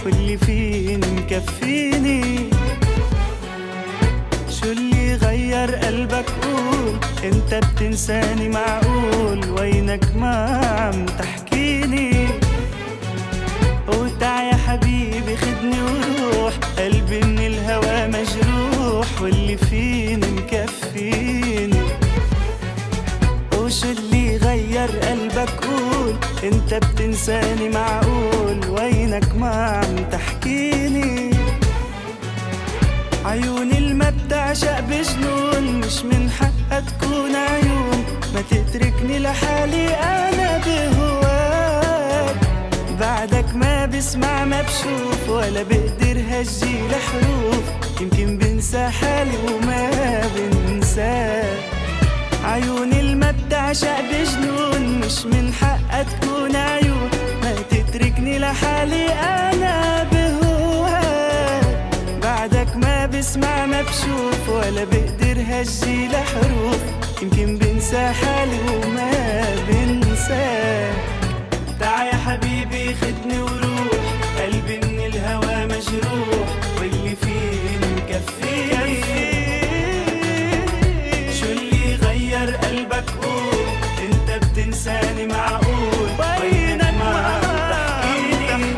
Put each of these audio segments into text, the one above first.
واللي فيني مكفيني. شو اللي غير قلبك قول، انت بتنساني معقول، وينك ما عم تحكيني. وتع يا حبيبي خدني وروح، قلبي من الهوى مجروح، واللي فيني مكفيني. وشو اللي غير قلبك قول، انت بتنساني معقول، وينك ما عم تحكيني. عيوني الما بتعشق بجنون، مش من حقها تكون عيون، ما تتركني لحالي انا بهواك. بعدك ما بسمع ما بشوف، ولا بقدر هجي لحروف، يمكن بنسى حالي وما بنساك. عيوني الما بتعشق بجنون، مش من حقها تكون عيون، ما تتركني لحالي انا بهواك. بعدك ما بسمع ما بشوف، ولا بقدر هجي لحروف، يمكن بنسى حالي وما بنساك. تعا يا حبيبي خدني وروح، قلبي من الهوى مجروح، واللي فيني مكفيني. شو اللي غير قلبك قول، انت بتنساني معقول، وينك ما عم تحكيني.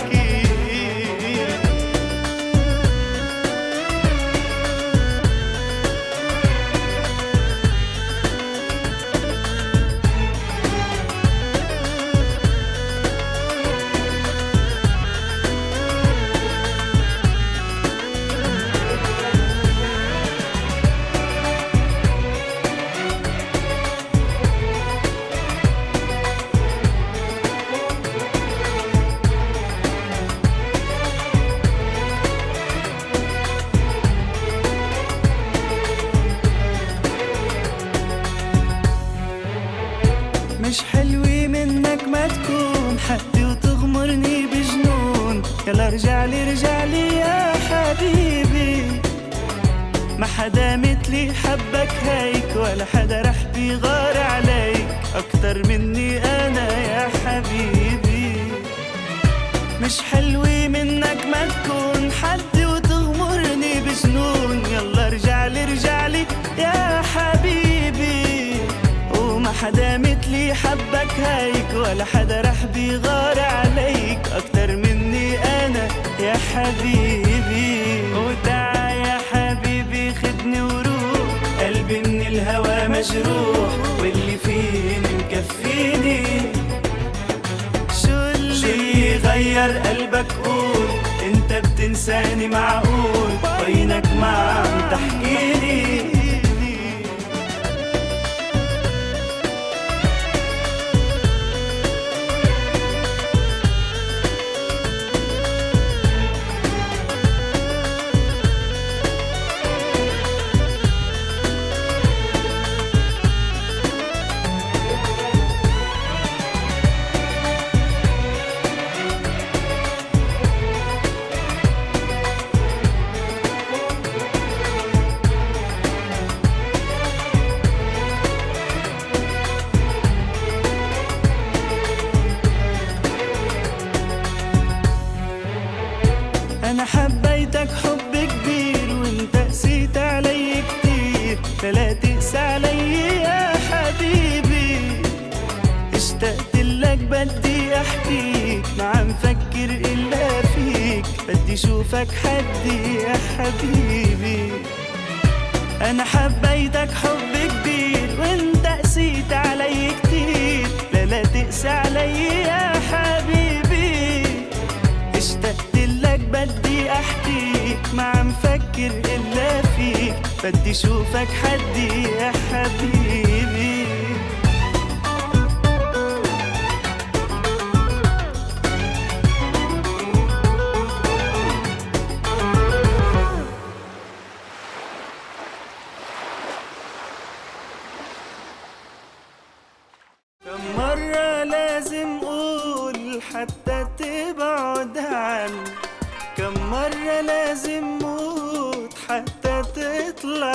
مش حلوة منك ما تكون حدي وتغمرني بجنون، يلا رجعلي رجعلي يا حبيبي. ما حدا مثلي حبك هيك، ولا حدا رح بيغار عليك أكتر مني أنا يا حبيبي. مش حلوة منك ما تكون حدي وتغمرني بجنون، يلا رجعلي رجعلي يا حبيبي. وما حدا مثلي حبك هيك، ولا حدا رح بيغار عليك أكتر مني أنا يا حبيبي. وتع يا حبيبي خدني وروح، قلبي من الهوى مجروح، واللي فيني مكفيني. شو اللي غير قلبك قول، انت بتنساني معقول، وينك ما عم تحكيني. أنا حبيتك حب كبير، وانت قسيت علي كتير، فلا تقسى علي يا حبيبي. اشتقت لك بدي احكيك، ما عم فكر إلا فيك، بدي شوفك حدي يا حبيبي. أنا حبيتك حب كبير، وانت قسيت علي كتير، لا تقسى علي يا حبيبي. اشتقت لك بدي احكيك، ما عم فكر الا فيك، بدي شوفك حدي يا حبيبي. كم مرة لازم قول حتى تبعد عني، كم مرة لازم موت حتى تطلع